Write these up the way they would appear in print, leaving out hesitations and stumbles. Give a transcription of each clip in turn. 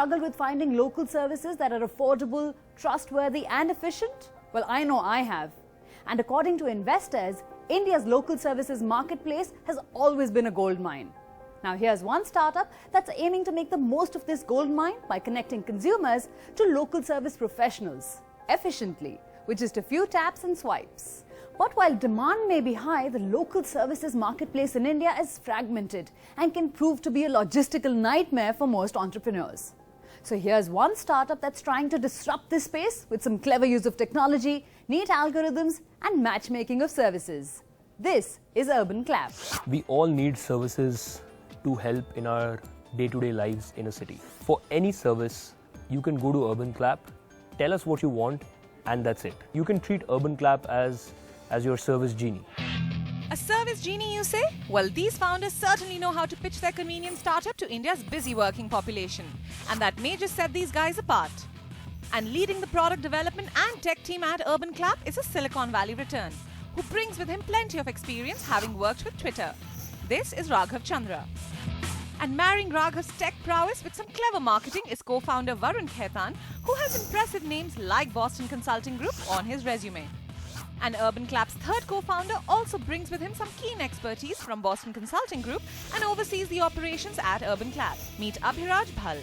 struggled with finding local services that are affordable, trustworthy and efficient? Well, I know I have. And according to investors, India's local services marketplace has always been a gold mine. Now here's one startup that's aiming to make the most of this gold mine by connecting consumers to local service professionals efficiently with just a few taps and swipes. But while demand may be high, the local services marketplace in India is fragmented and can prove to be a logistical nightmare for most entrepreneurs. So here's one startup that's trying to disrupt this space with some clever use of technology, neat algorithms and matchmaking of services. This is Urban Clap. We all need services to help in our day-to-day lives in a city. For any service, you can go to Urban Clap, tell us what you want, and that's it. You can treat Urban Clap as your service genie. A service genie, you say? Well, these founders certainly know how to pitch their convenient startup to India's busy working population. And that may just set these guys apart. And leading the product development and tech team at Urban Clap is a Silicon Valley return, who brings with him plenty of experience having worked with Twitter. This is Raghav Chandra. And marrying Raghav's tech prowess with some clever marketing is co-founder Varun Khaitan, who has impressive names like Boston Consulting Group on his resume. And Urban Clap's third co-founder also brings with him some keen expertise from Boston Consulting Group and oversees the operations at Urban Clap. Meet Abhiraj Bhal.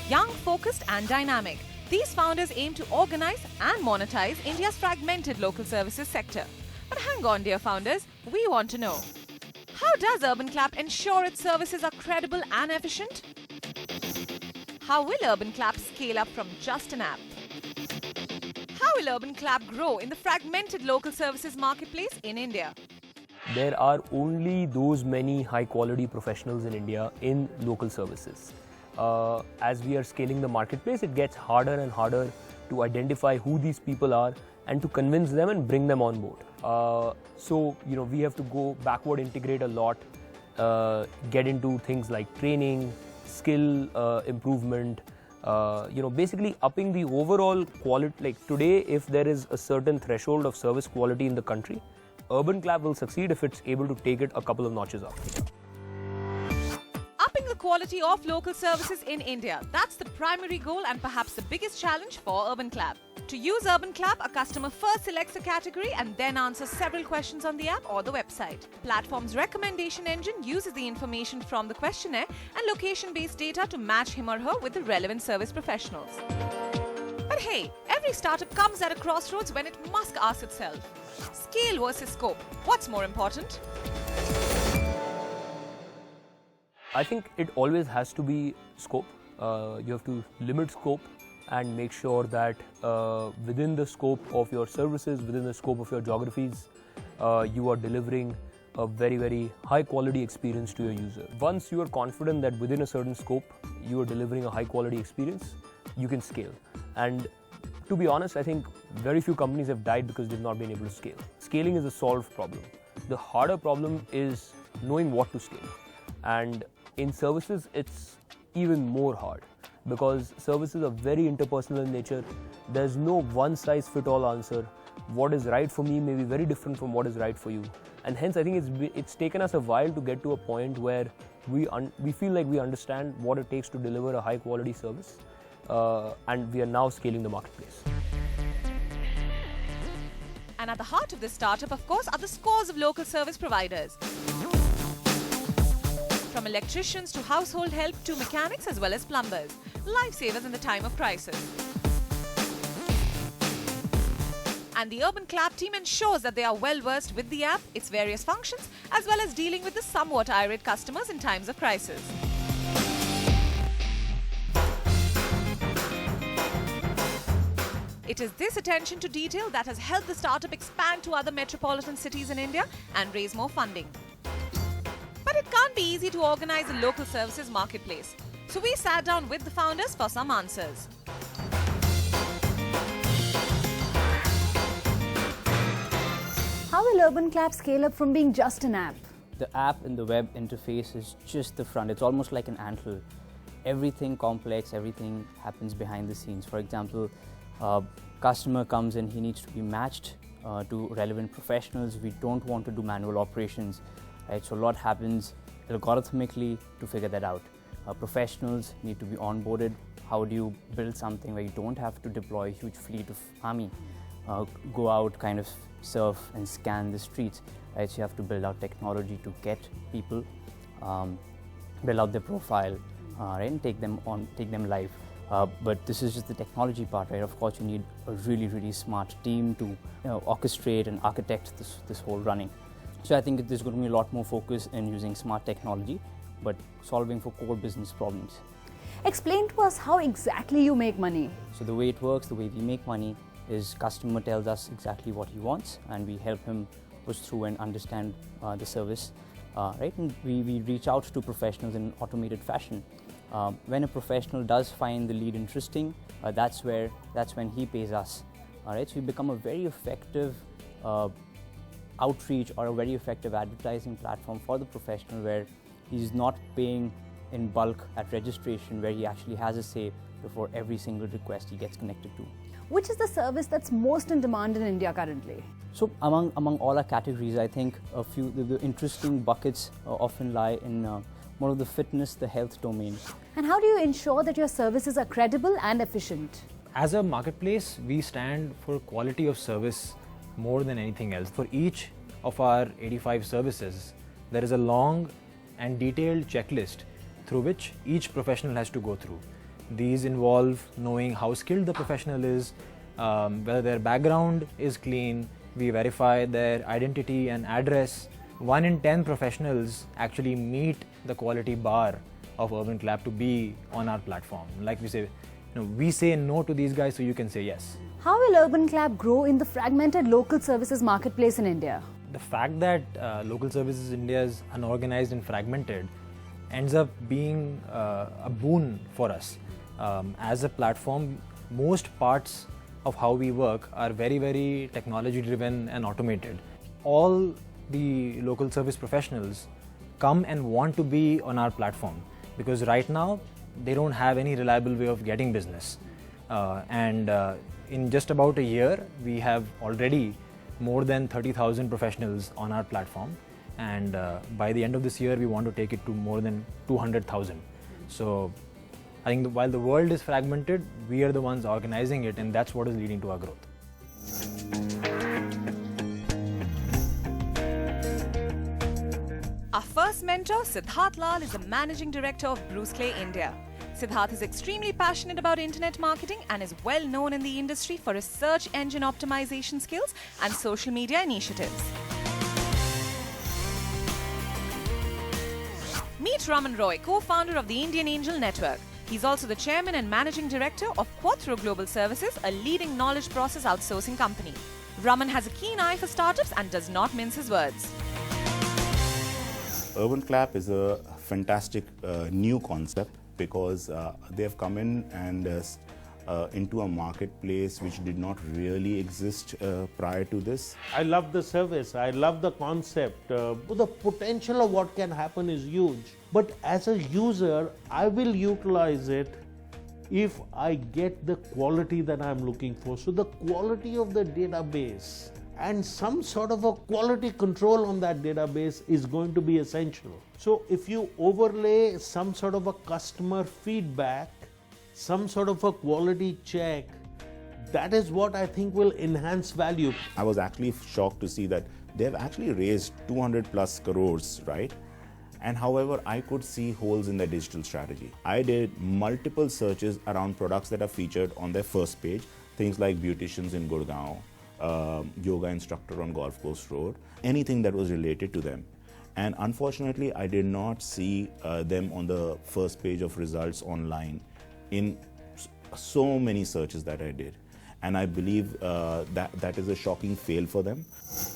Young, focused and dynamic, these founders aim to organize and monetize India's fragmented local services sector. But hang on, dear founders, we want to know. How does Urban Clap ensure its services are credible and efficient? How will Urban Clap scale up from just an app? How will Urban Clap grow in the fragmented local services marketplace in India? There are only those many high-quality professionals in India in local services. As we are scaling the marketplace, it gets harder and harder to identify who these people are and to convince them and bring them on board. So, we have to go backward integrate a lot, get into things like training, skill improvement, basically upping the overall quality. Like today, if there is a certain threshold of service quality in the country, Urban Clap will succeed if it's able to take it a couple of notches up. Upping the quality of local services in India, that's the primary goal and perhaps the biggest challenge for Urban Clap. To use Urban Clap, a customer first selects a category and then answers several questions on the app or the website. The platform's recommendation engine uses the information from the questionnaire and location-based data to match him or her with the relevant service professionals. But hey, every startup comes at a crossroads when it must ask itself, scale versus scope, what's more important? I think it always has to be scope. You have to limit scope and make sure that within the scope of your services, within the scope of your geographies, you are delivering a very, very high quality experience to your user. Once you are confident that within a certain scope, you are delivering a high quality experience, you can scale. And to be honest, I think very few companies have died because they've not been able to scale. Scaling is a solved problem. The harder problem is knowing what to scale. And in services, it's even more hard because services are very interpersonal in nature. There's no one-size-fits-all answer. What is right for me may be very different from what is right for you. And hence, I think it's taken us a while to get to a point where we feel like we understand what it takes to deliver a high-quality service. And we are now scaling the marketplace. And at the heart of this startup, of course, are the scores of local service providers. From electricians to household help to mechanics as well as plumbers, lifesavers in the time of crisis. And the Urban Clap team ensures that they are well versed with the app, its various functions, as well as dealing with the somewhat irate customers in times of crisis. It is this attention to detail that has helped the startup expand to other metropolitan cities in India and raise more funding. But it can't be easy to organize a local services marketplace. So we sat down with the founders for some answers. How will Urban Clap scale up from being just an app? The app and the web interface is just the front. It's almost like an antler. Everything complex, everything happens behind the scenes. For example, customer comes in, he needs to be matched to relevant professionals. We don't want to do manual operations, right? So a lot happens algorithmically to figure that out. Professionals need to be onboarded. How do you build something where you don't have to deploy a huge fleet of army, go out, kind of surf and scan the streets, right? So you have to build out technology to get people, build out their profile, right, and take them live. But this is just the technology part, right? Of course, you need a really, really smart team to orchestrate and architect this whole running. So I think there's going to be a lot more focus in using smart technology, but solving for core business problems. Explain to us how exactly you make money. So the way it works, the way we make money is customer tells us exactly what he wants, and we help him push through and understand the service, right? And we reach out to professionals in an automated fashion. When a professional does find the lead interesting, that's when he pays us. All right, so we become a very effective outreach or a very effective advertising platform for the professional, where he's not paying in bulk at registration, where he actually has a say before every single request he gets connected to. Which is the service that's most in demand in India currently? So among all our categories, I think a few the interesting buckets often lie in more of the fitness, the health domain. And how do you ensure that your services are credible and efficient? As a marketplace, we stand for quality of service more than anything else. For each of our 85 services, there is a long and detailed checklist through which each professional has to go through. These involve knowing how skilled the professional is, whether their background is clean, we verify their identity and address. 1 in 10 professionals actually meet the quality bar of Urban Clap to be on our platform. Like we say no to these guys so you can say yes. How will Urban Clap grow in the fragmented local services marketplace in India? The fact that local services India is unorganized and fragmented ends up being a boon for us. As a platform, most parts of how we work are very, very technology driven and automated. All the local service professionals come and want to be on our platform because right now they don't have any reliable way of getting business. In just about a year, we have already more than 30,000 professionals on our platform, and by the end of this year we want to take it to more than 200,000. So I think while the world is fragmented, we are the ones organizing it, and that's what is leading to our growth. Our first mentor, Siddharth Lal, is the Managing Director of Bruce Clay India. Siddharth is extremely passionate about internet marketing and is well known in the industry for his search engine optimization skills and social media initiatives. Meet Raman Roy, co-founder of the Indian Angel Network. He's also the chairman and managing director of Quattro Global Services, a leading knowledge process outsourcing company. Raman has a keen eye for startups and does not mince his words. Urban Clap is a fantastic new concept because they have come in and into a marketplace which did not really exist prior to this. I love the service, I love the concept. The potential of what can happen is huge. But as a user, I will utilize it if I get the quality that I'm looking for. So the quality of the database and some sort of a quality control on that database is going to be essential. So if you overlay some sort of a customer feedback, some sort of a quality check, that is what I think will enhance value. I was actually shocked to see that they've actually raised 200 plus crores, right? And however, I could see holes in their digital strategy. I did multiple searches around products that are featured on their first page, things like beauticians in Gurgaon, yoga instructor on Golf Course Road, anything that was related to them. And unfortunately, I did not see them on the first page of results online in so many searches that I did. And I believe that is a shocking fail for them.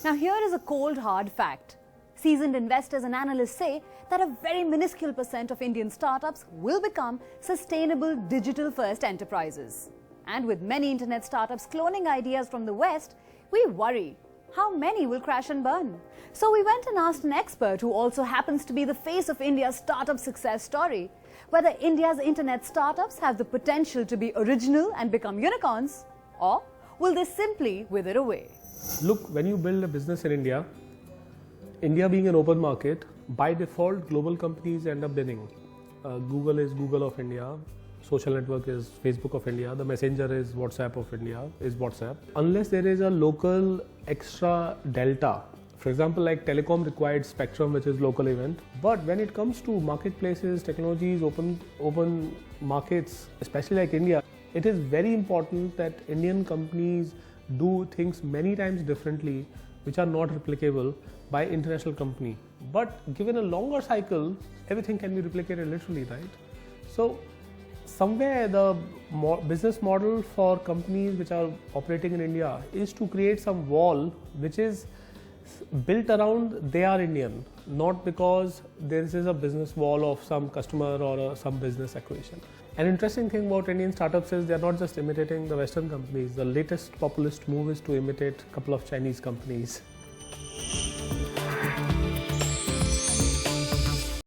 Now here is a cold hard fact. Seasoned investors and analysts say that a very minuscule percent of Indian startups will become sustainable digital-first enterprises. And with many internet startups cloning ideas from the West, we worry how many will crash and burn. So we went and asked an expert who also happens to be the face of India's startup success story, whether India's internet startups have the potential to be original and become unicorns, or will they simply wither away? Look, when you build a business in India being an open market, by default global companies end up winning. Google is Google of India. Social network is Facebook of India. The messenger is WhatsApp of India, is WhatsApp. Unless there is a local extra delta, for example, like telecom required spectrum, which is local event. But when it comes to marketplaces, technologies, open markets, especially like India, it is very important that Indian companies do things many times differently, which are not replicable by international company. But given a longer cycle, everything can be replicated literally, right? So somewhere the business model for companies which are operating in India is to create some wall which is built around they are Indian, not because there is a business wall of some customer or some business acquisition. An interesting thing about Indian startups is they are not just imitating the Western companies. The latest populist move is to imitate a couple of Chinese companies.